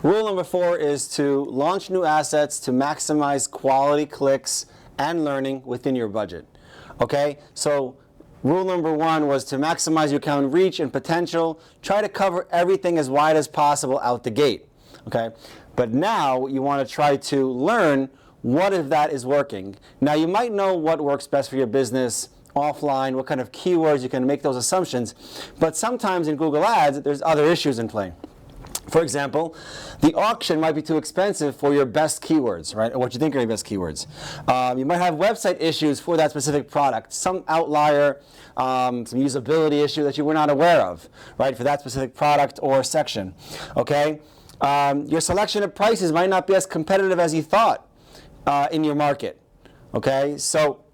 Rule number 4 is to launch new assets to maximize quality clicks and learning within your budget. Okay, so rule number 1 was to maximize your account reach and potential. Try to cover everything as wide as possible out the gate. Okay, but now you want to try to learn what if that is working. Now you might know what works best for your business offline, what kind of keywords you can make those assumptions, but sometimes in Google Ads there's other issues in play. For example, the auction might be too expensive for your best keywords, right? Or what you think are your best keywords. You might have website issues for that specific product, some outlier, some usability issue that you were not aware of, right, for that specific product or section, okay? Your selection of prices might not be as competitive as you thought in your market, okay? So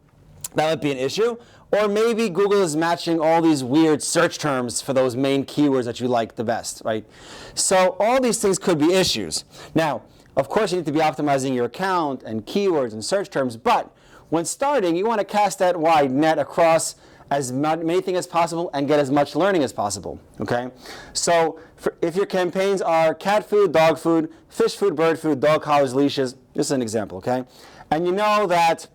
that would be an issue. Or maybe Google is matching all these weird search terms for those main keywords that you like the best, right? So all these things could be issues. Now, of course, you need to be optimizing your account and keywords and search terms, but when starting, you want to cast that wide net across as many things as possible and get as much learning as possible, okay? So if your campaigns are cat food, dog food, fish food, bird food, dog collars, leashes, just an example, okay? And you know that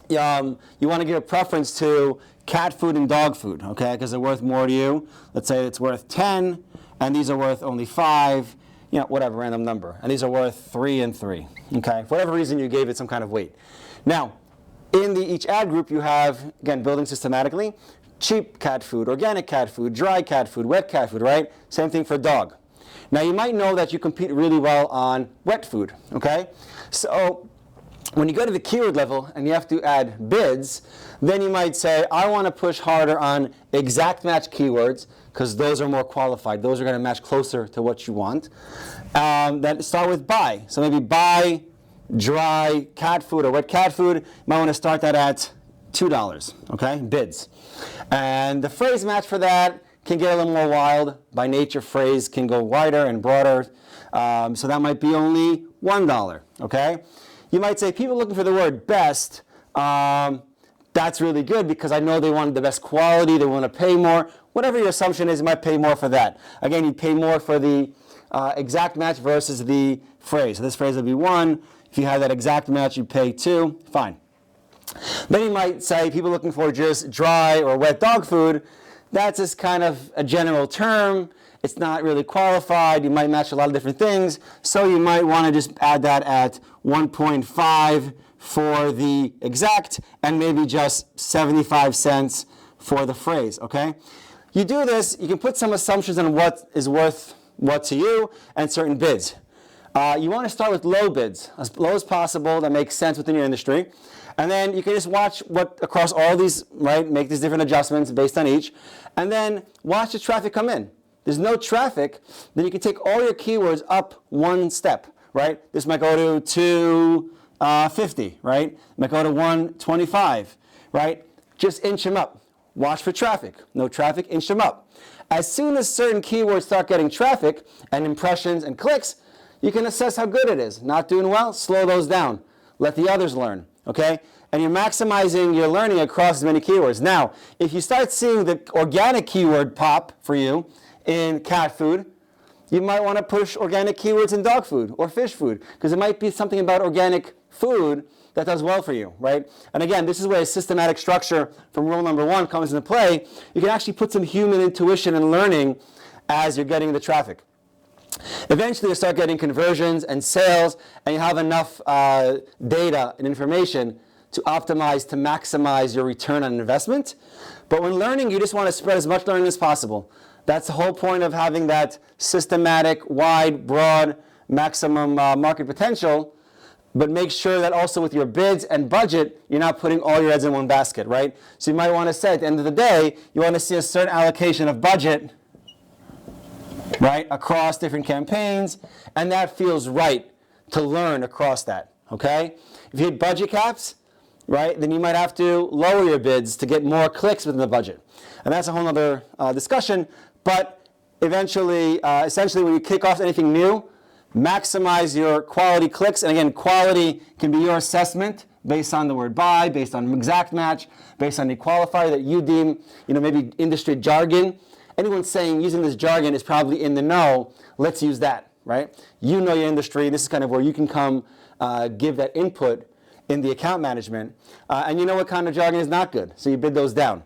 you want to give a preference to cat food and dog food, okay, because they're worth more to you. Let's say it's worth 10, and these are worth only 5, you know, whatever, random number. And these are worth 3 and 3, okay? For whatever reason, you gave it some kind of weight. Now, in each ad group, you have, again, building systematically, cheap cat food, organic cat food, dry cat food, wet cat food, right? Same thing for dog. Now, you might know that you compete really well on wet food, okay? So when you go to the keyword level and you have to add bids, then you might say, I want to push harder on exact match keywords because those are more qualified. Those are going to match closer to what you want. Then start with buy. So maybe buy dry cat food or wet cat food. You might want to start that at $2, okay, bids. And the phrase match for that can get a little more wild. By nature, phrase can go wider and broader. So that might be only $1, okay? You might say, people looking for the word best, that's really good because I know they want the best quality, they want to pay more. Whatever your assumption is, you might pay more for that. Again, you pay more for the exact match versus the phrase. So this phrase would be 1. If you have that exact match, you pay 2. Fine. Then you might say, people looking for just dry or wet dog food, that's just kind of a general term. It's not really qualified. You might match a lot of different things. So you might want to just add that at 1.5 for the exact and maybe just 75 cents for the phrase, okay? You do this, you can put some assumptions on what is worth what to you and certain bids. You want to start with low bids, as low as possible that makes sense within your industry. And then you can just watch what across all these, right, make these different adjustments based on each. And then watch the traffic come in. There's no traffic, then you can take all your keywords up one step, right? This might go to 250, right? It might go to 125, right? Just inch them up. Watch for traffic. No traffic, inch them up. As soon as certain keywords start getting traffic and impressions and clicks, you can assess how good it is. Not doing well, slow those down. Let the others learn, okay? And you're maximizing your learning across as many keywords. Now, if you start seeing the organic keyword pop for you, in cat food, you might want to push organic keywords in dog food or fish food because it might be something about organic food that does well for you, right? And again, this is where a systematic structure from rule number 1 comes into play. You can actually put some human intuition and learning as you're getting the traffic. Eventually, you start getting conversions and sales, and you have enough data and information to optimize, to maximize your return on investment. But when learning, you just want to spread as much learning as possible. That's the whole point of having that systematic, wide, broad, maximum market potential, but make sure that also with your bids and budget, you're not putting all your eggs in one basket, right? So you might want to say at the end of the day, you want to see a certain allocation of budget, right, across different campaigns, and that feels right to learn across that, okay? If you hit budget caps, right, then you might have to lower your bids to get more clicks within the budget. And that's a whole other discussion. But eventually, essentially, when you kick off anything new, maximize your quality clicks. And again, quality can be your assessment based on the word buy, based on exact match, based on the qualifier that you deem, maybe industry jargon. Anyone saying using this jargon is probably in the know. Let's use that, right? You know your industry. This is kind of where you can come give that input in the account management. And you know what kind of jargon is not good, so you bid those down.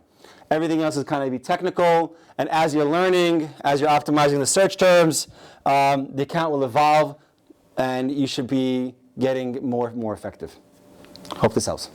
Everything else is kind of be technical, and as you're learning, as you're optimizing the search terms, the account will evolve, and you should be getting more effective. Hope this helps.